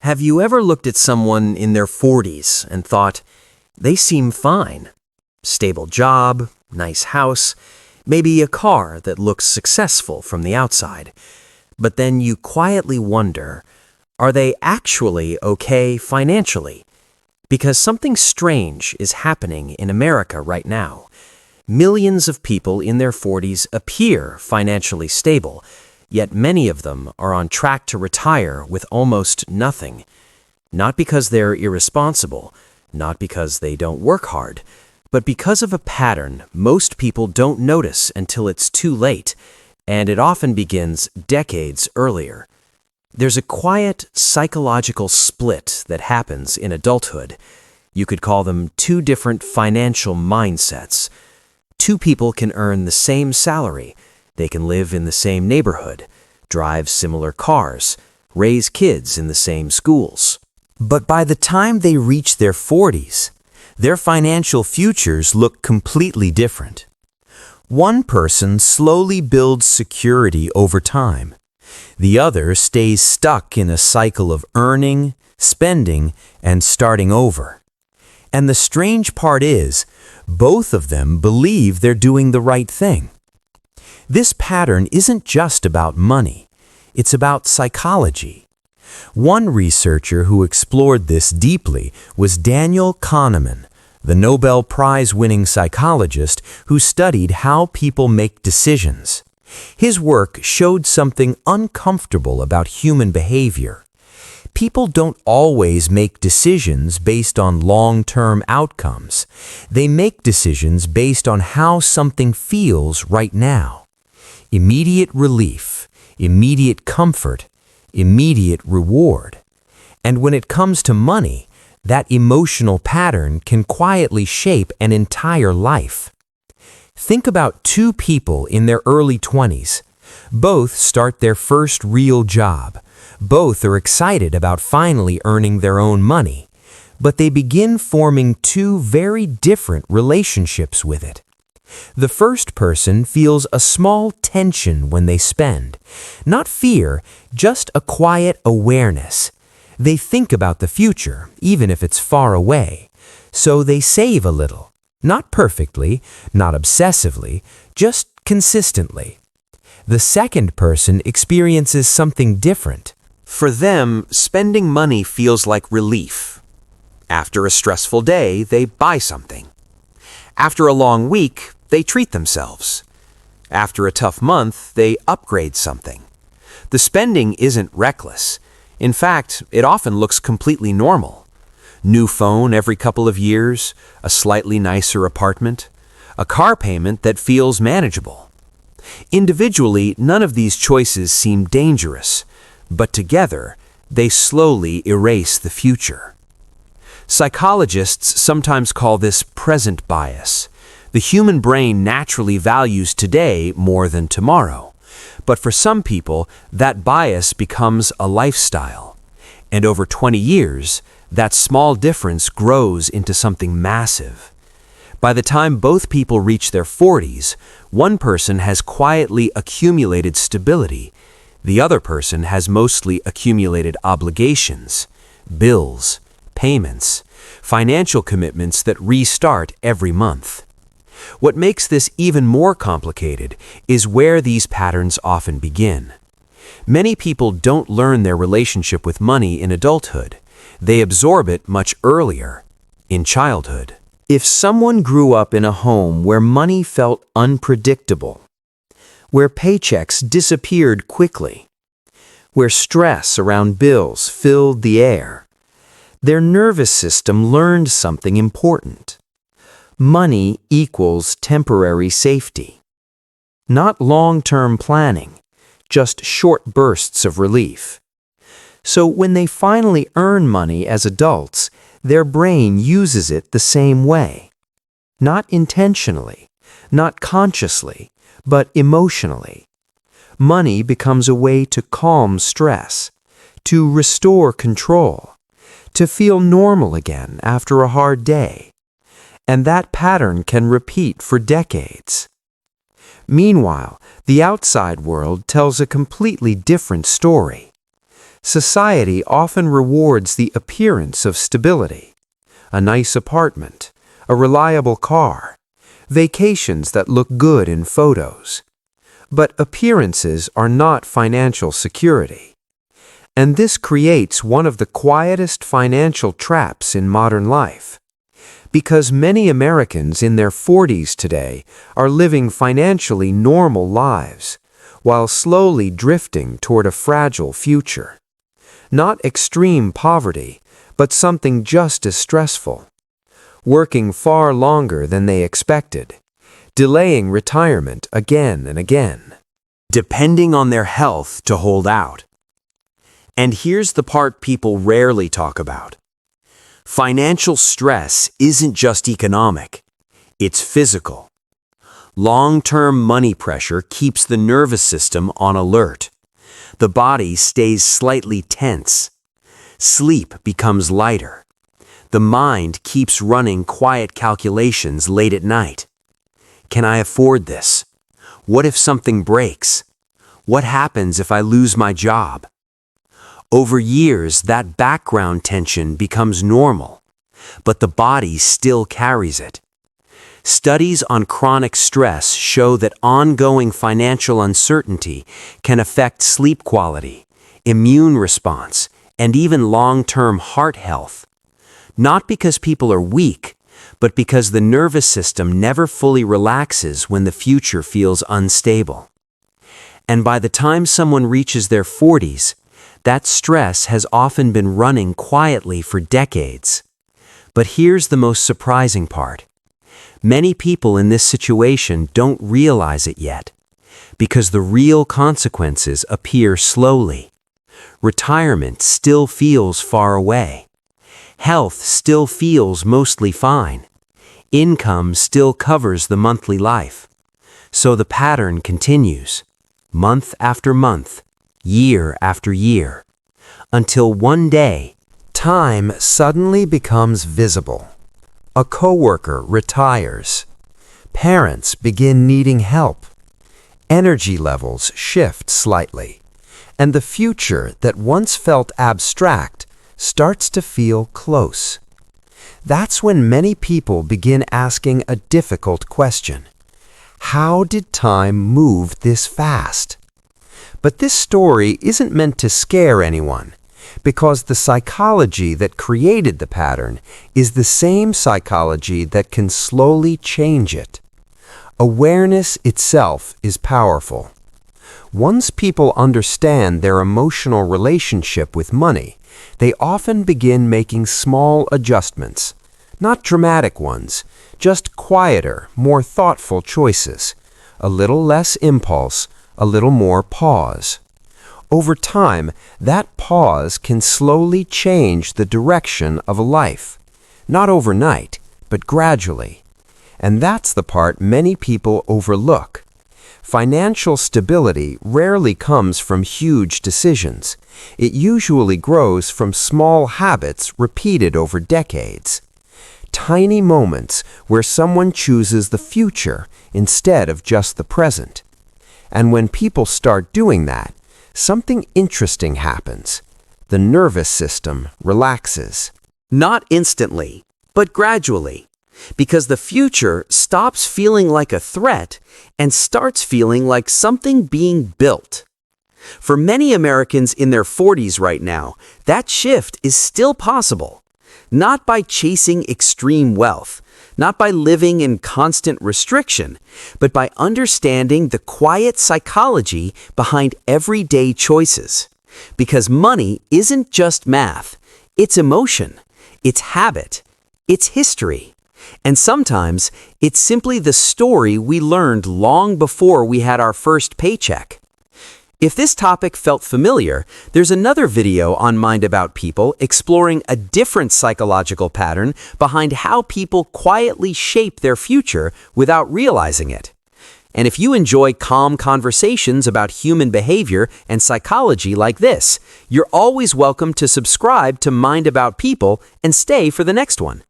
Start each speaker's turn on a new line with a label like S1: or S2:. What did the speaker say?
S1: Have you ever looked at someone in their 40s and thought, they seem fine? Stable job, nice house, maybe a car that looks successful from the outside. But then you quietly wonder, are they actually okay financially? Because something strange is happening in America right now. Millions of people in their 40s appear financially stable, yet many of them are on track to retire with almost nothing. Not because they're irresponsible, not because they don't work hard, but because of a pattern most people don't notice until it's too late, and it often begins decades earlier. There's a quiet psychological split that happens in adulthood. You could call them two different financial mindsets. Two people can earn the same salary. They can live in the same neighborhood, drive similar cars, raise kids in the same schools. But by the time they reach their 40s, their financial futures look completely different. One person slowly builds security over time. The other stays stuck in a cycle of earning, spending, and starting over. And the strange part is, both of them believe they're doing the right thing. This pattern isn't just about money, it's about psychology. One researcher who explored this deeply was Daniel Kahneman, the Nobel Prize-winning psychologist who studied how people make decisions. His work showed something uncomfortable about human behavior. People don't always make decisions based on long-term outcomes. They make decisions based on how something feels right now. Immediate relief, immediate comfort, immediate reward. And when it comes to money, that emotional pattern can quietly shape an entire life. Think about two people in their early 20s. Both start their first real job. Both are excited about finally earning their own money. But they begin forming two very different relationships with it. The first person feels a small tension when they spend. Not fear, just a quiet awareness. They think about the future, even if it's far away. So they save a little. Not perfectly, not obsessively, just consistently. The second person experiences something different. For them, spending money feels like relief. After a stressful day, they buy something. After a long week, they treat themselves. After a tough month, they upgrade something. The spending isn't reckless. In fact, it often looks completely normal. New phone every couple of years, a slightly nicer apartment, a car payment that feels manageable. Individually, none of these choices seem dangerous, but together, they slowly erase the future. Psychologists sometimes call this present bias. The human brain naturally values today more than tomorrow. But for some people, that bias becomes a lifestyle. And over 20 years, that small difference grows into something massive. By the time both people reach their 40s, one person has quietly accumulated stability. The other person has mostly accumulated obligations, bills, payments, financial commitments that restart every month. What makes this even more complicated is where these patterns often begin. Many people don't learn their relationship with money in adulthood. They absorb it much earlier, in childhood. If someone grew up in a home where money felt unpredictable, where paychecks disappeared quickly, where stress around bills filled the air, their nervous system learned something important. Money equals temporary safety. Not long-term planning, just short bursts of relief. So when they finally earn money as adults, their brain uses it the same way. Not intentionally, not consciously, but emotionally. Money becomes a way to calm stress, to restore control, to feel normal again after a hard day. And that pattern can repeat for decades. Meanwhile, the outside world tells a completely different story.
S2: Society often rewards the appearance of stability. A nice apartment, a reliable car, vacations that look good in photos. But appearances are not financial security. And this creates one of the quietest financial traps in modern life. Because many Americans in their 40s today are living financially normal lives, while slowly drifting toward a fragile future. Not extreme poverty, but something just as stressful. Working far longer than they expected, delaying retirement again and again.
S1: Depending on their health to hold out. And here's the part people rarely talk about. Financial stress isn't just economic, it's physical. Long-term money pressure keeps the nervous system on alert. The body stays slightly tense. Sleep becomes lighter. The mind keeps running quiet calculations late at night. Can I afford this? What if something breaks? What happens if I lose my job? Over years, that background tension becomes normal, but the body still carries it. Studies on chronic stress show that ongoing financial uncertainty can affect sleep quality, immune response, and even long-term heart health. Not because people are weak, but because the nervous system never fully relaxes when the future feels unstable. And by the time someone reaches their 40s, that stress has often been running quietly for decades. But here's the most surprising part. Many people in this situation don't realize it yet, because the real consequences appear slowly. Retirement still feels far away. Health still feels mostly fine. Income still covers the monthly life. So the pattern continues, month after month, year after year, until one day, time suddenly becomes visible. A coworker retires. Parents begin needing help. Energy levels shift slightly, and the future that once felt abstract starts to feel close. That's when many people begin asking a difficult question. How did time move this fast? But this story isn't meant to scare anyone, because the psychology that created the pattern is the same psychology that can slowly change it. Awareness itself is powerful. Once people understand their emotional relationship with money, they often begin making small adjustments. Not dramatic ones, just quieter, more thoughtful choices. A little less impulse, a little more pause. Over time, that pause can slowly change the direction of a life. Not overnight, but gradually. And that's the part many people overlook. Financial stability rarely comes from huge decisions. It usually grows from small habits repeated over decades. Tiny moments where someone chooses the future instead of just the present. And when people start doing that, something interesting happens. The nervous system relaxes. Not instantly, but gradually. Because the future stops feeling like a threat and starts feeling like something being built. For many Americans in their 40s right now, that shift is still possible. Not by chasing extreme wealth, not by living in constant restriction, but by understanding the quiet psychology behind everyday choices. Because money isn't just math, it's emotion, it's habit, it's history. And sometimes it's simply the story we learned long before we had our first paycheck. If this topic felt familiar, there's another video on Mind About People exploring a different psychological pattern behind how people quietly shape their future without realizing it. And if you enjoy calm conversations about human behavior and psychology like this, you're always welcome to subscribe to Mind About People and stay for the next one.